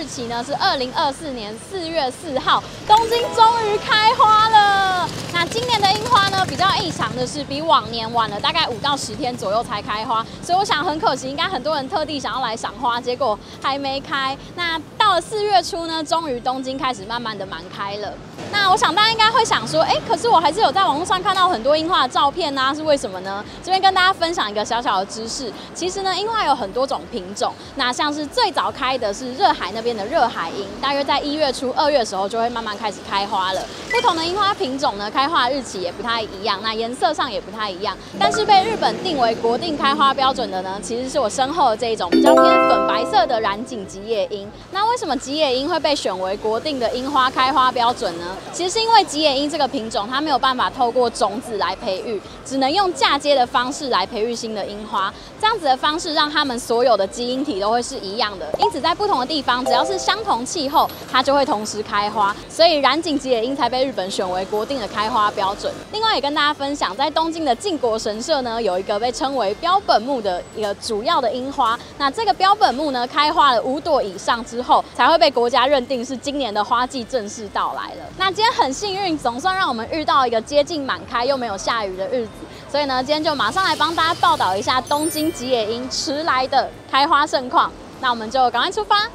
期呢是2024年4月4号，东京终于开花了。那今年的樱花呢比较异常的是，比往年晚了大概5到10天左右才开花，所以我想很可惜，应该很多人特地想要来赏花，结果还没开。那到了4月初呢，终于东京开始慢慢的满开了。那我想大家应该会想说，可是我还是有在网络上看到很多樱花的照片啊，是为什么呢？这边跟大家分享一个小小的知识，其实呢，樱花有很多种品种。那像是最早开的是热海那边的热海樱，大约在1月初、2月的时候就会慢慢开始开花了。不同的樱花品种呢，开花日期也不太一样，那颜色上也不太一样。但是被日本定为国定开花标准的呢，其实是我身后的这一种比较偏粉白色的染井吉野樱。那为什么吉野樱会被选为国定的樱花开花标准呢？其实是因为吉野樱这个品种，它没有办法透过种子来培育，只能用嫁接的方式来培育新的樱花。这样子的方式让它们所有的基因体都会是一样的，因此在不同的地方，只要是相同气候，它就会同时开花。所以染井吉野樱才被日本选为国定的开花标准。另外也跟大家分享，在东京的靖国神社呢，有一个被称为标本木的一个主要的樱花。那这个标本木呢，开花了5朵以上之后，才会被国家认定是今年的花季正式到来了。那今天很幸运，总算让我们遇到一个接近满开又没有下雨的日子。所以呢，今天就马上来帮大家报道一下东京吉野樱迟来的开花盛况。那我们就赶快出发。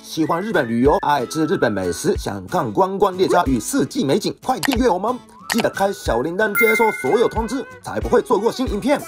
喜欢日本旅游、爱吃日本美食、想看观光列车与四季美景，快订阅我们！记得开小铃铛，接收所有通知，才不会错过新影片。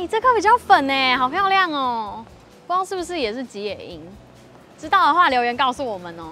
这颗比较粉呢，好漂亮哦！不知道是不是也是吉野樱？知道的话留言告诉我们哦。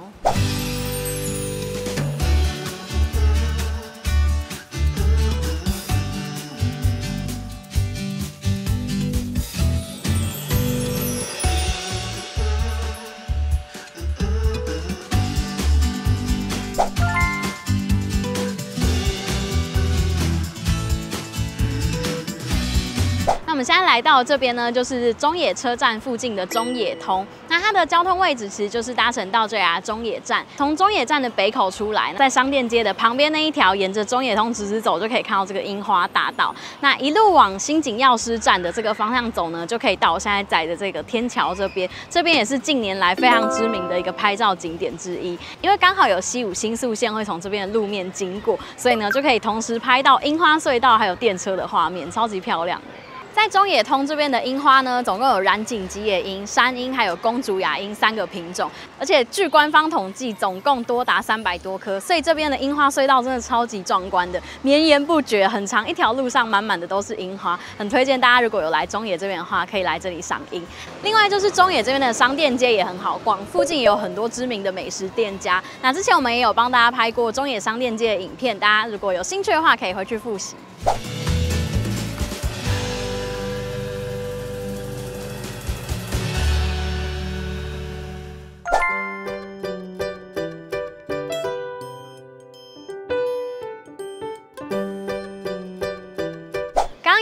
我们现在来到这边呢，就是中野车站附近的中野通。那它的交通位置其实就是搭乘到JR中野站，从中野站的北口出来，在商店街的旁边那一条，沿着中野通直直走，就可以看到这个樱花大道。那一路往新井药师站的这个方向走呢，就可以到我现在在的这个天桥这边。这边也是近年来非常知名的一个拍照景点之一，因为刚好有西武新宿线会从这边的路面经过，所以呢就可以同时拍到樱花隧道还有电车的画面，超级漂亮的。在中野通这边的樱花呢，总共有染井吉野樱、山樱还有公主雅樱3个品种，而且据官方统计，总共多达300多棵，所以这边的樱花隧道真的超级壮观的，绵延不绝，很长一条路上满满的都是樱花，很推荐大家如果有来中野这边的话，可以来这里赏樱。另外就是中野这边的商店街也很好逛，附近也有很多知名的美食店家。那之前我们也有帮大家拍过中野商店街的影片，大家如果有兴趣的话，可以回去复习。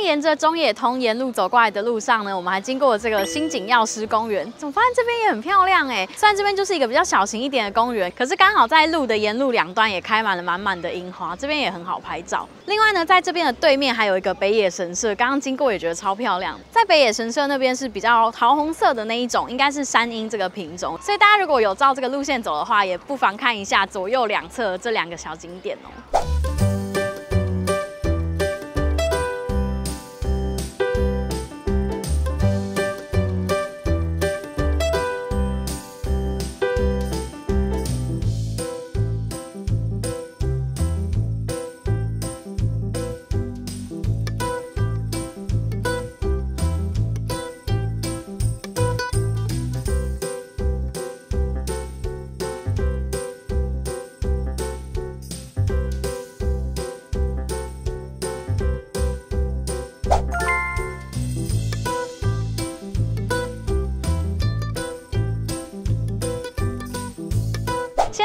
沿着中野通沿路走过来的路上呢，我们还经过了这个新井药师公园，怎么发现这边也很漂亮哎？虽然这边就是一个比较小型一点的公园，可是刚好在路的沿路2端也开满了满满的樱花，这边也很好拍照。另外呢，在这边的对面还有一个北野神社，刚刚经过也觉得超漂亮。在北野神社那边是比较桃红色的那一种，应该是山樱这个品种，所以大家如果有照这个路线走的话，也不妨看一下左右2侧这2个小景点哦。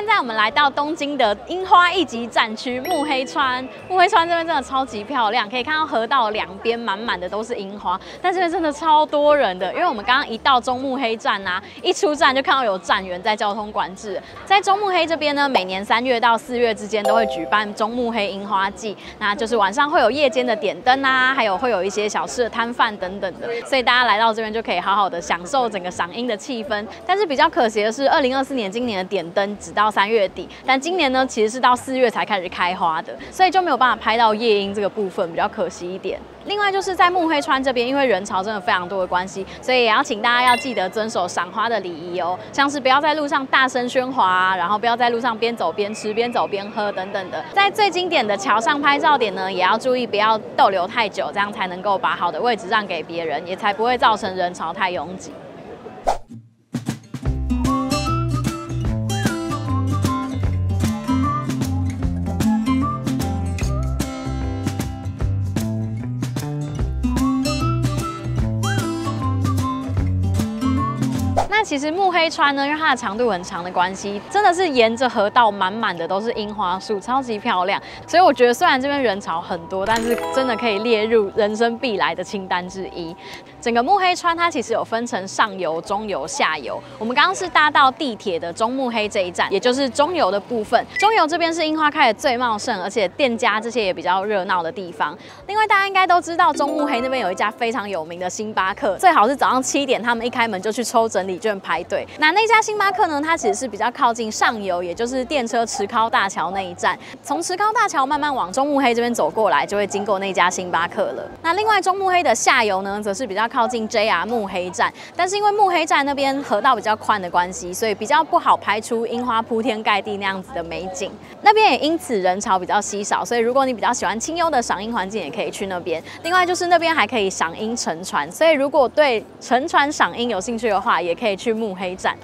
在我们来到东京的樱花一级战区目黑川，目黑川这边真的超级漂亮，可以看到河道两边满满的都是樱花，但这边真的超多人的，因为我们刚刚一到中目黑站啊，一出站就看到有站员在交通管制。在中目黑这边呢，每年3月到4月之间都会举办中目黑樱花季，那就是晚上会有夜间的点灯啊，还有会有一些小吃的摊贩等等的，所以大家来到这边就可以好好的享受整个赏樱的气氛。但是比较可惜的是，2024年今年的点灯只到3月底，但今年呢其实是到4月才开始开花的，所以就没有办法拍到夜樱这个部分，比较可惜一点。另外就是在目黑川这边，因为人潮真的非常多的关系，所以也要请大家要记得遵守赏花的礼仪哦，像是不要在路上大声喧哗啊，然后不要在路上边走边吃、边走边喝等等的。在最经典的桥上拍照点呢，也要注意不要逗留太久，这样才能够把好的位置让给别人，也才不会造成人潮太拥挤。那其实目黑川呢，因为它的长度很长的关系，真的是沿着河道满满的都是樱花树，超级漂亮。所以我觉得虽然这边人潮很多，但是真的可以列入人生必来的清单之一。整个目黑川它其实有分成上游、中游、下游。我们刚刚是搭到地铁的中目黑这一站，也就是中游的部分。中游这边是樱花开得最茂盛，而且店家这些也比较热闹的地方。另外大家应该都知道，中目黑那边有一家非常有名的星巴克，最好是早上7点他们一开门就去抽整理券排队。那家星巴克呢，它其实是比较靠近上游，也就是电车池尻大桥那一站。从池尻大桥慢慢往中目黑这边走过来，就会经过那家星巴克了。那另外中目黑的下游呢，则是比较靠近 JR 目黑站，但是因为目黑站那边河道比较宽的关系，所以比较不好拍出樱花铺天盖地那样子的美景。那边也因此人潮比较稀少，所以如果你比较喜欢清幽的赏樱环境，也可以去那边。另外就是那边还可以赏樱乘船，所以如果对乘船赏樱有兴趣的话，也可以去目黑站。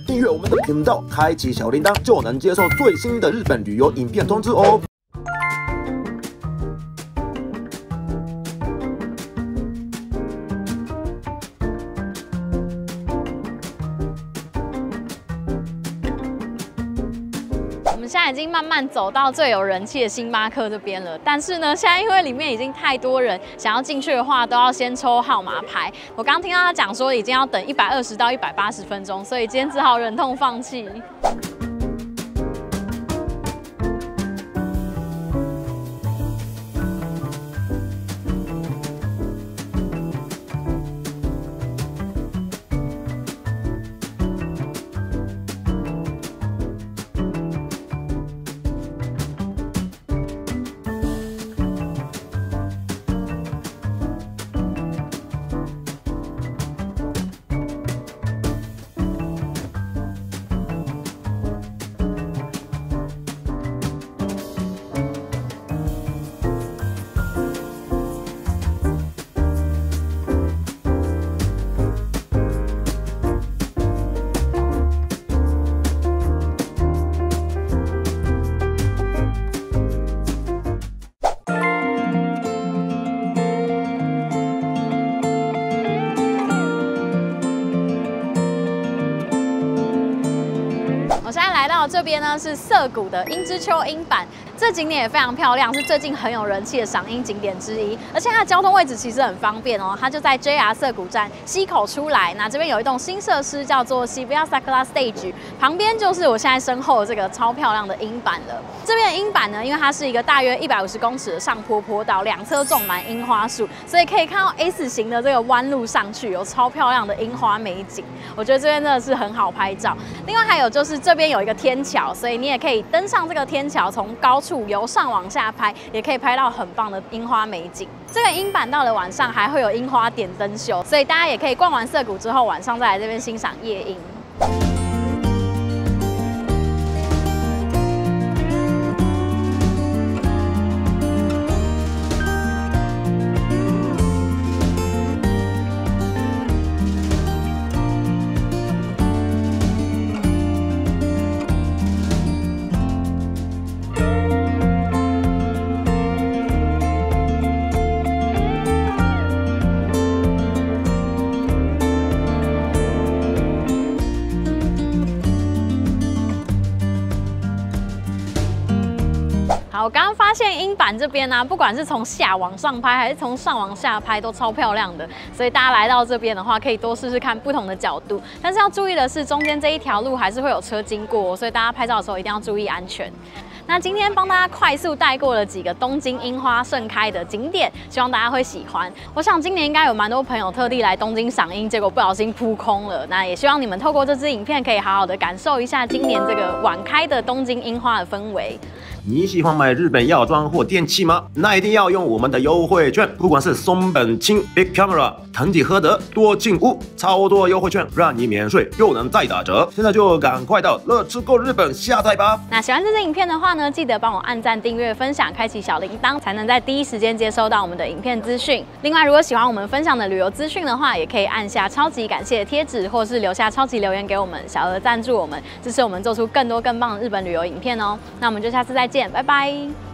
订阅我们的频道，开启小铃铛，就能接受最新的日本旅游影片通知哦。我们现在已经慢慢走到最有人气的星巴克这边了，但是呢，现在因为里面已经太多人，想要进去的话都要先抽号码牌。我刚听到他讲说已经要等120到180分钟，所以今天只好忍痛放弃。我现在来到这边呢，是涩谷的樱之丘樱坂。这景点也非常漂亮，是最近很有人气的赏樱景点之一。而且它的交通位置其实很方便哦，它就在 JR 涩谷站西口出来。那这边有一栋新设施叫做 Shibuya Sakura Stage， 旁边就是我现在身后的这个超漂亮的樱坂了。这边的樱坂呢，因为它是一个大约150公尺的上坡坡道，两侧种满樱花树，所以可以看到 S 型的这个弯路上去，有超漂亮的樱花美景。我觉得这边真的是很好拍照。另外还有就是这边有一个天桥，所以你也可以登上这个天桥，从高处由上往下拍，也可以拍到很棒的樱花美景。这个鹰坂到了晚上还会有樱花点灯秀，所以大家也可以逛完涩谷之后，晚上再来这边欣赏夜樱。好，我刚刚发现鹰坂这边呢，不管是从下往上拍，还是从上往下拍，都超漂亮的。所以大家来到这边的话，可以多试试看不同的角度。但是要注意的是，中间这一条路还是会有车经过，所以大家拍照的时候一定要注意安全。那今天帮大家快速带过了几个东京樱花盛开的景点，希望大家会喜欢。我想今年应该有蛮多朋友特地来东京赏樱，结果不小心扑空了。那也希望你们透过这支影片，可以好好的感受一下今年这个晚开的东京樱花的氛围。你喜欢买日本药妆或电器吗？那一定要用我们的优惠券，不管是松本清、Big Camera、藤井和德、多进屋，超多优惠券，让你免税又能再打折。现在就赶快到乐吃购日本下载吧！那喜欢这支影片的话呢，记得帮我按赞、订阅、分享、开启小铃铛，才能在第一时间接收到我们的影片资讯。另外，如果喜欢我们分享的旅游资讯的话，也可以按下超级感谢贴纸，或是留下超级留言给我们，小额赞助我们，支持我们做出更多更棒的日本旅游影片哦。那我们就下次再见，拜拜。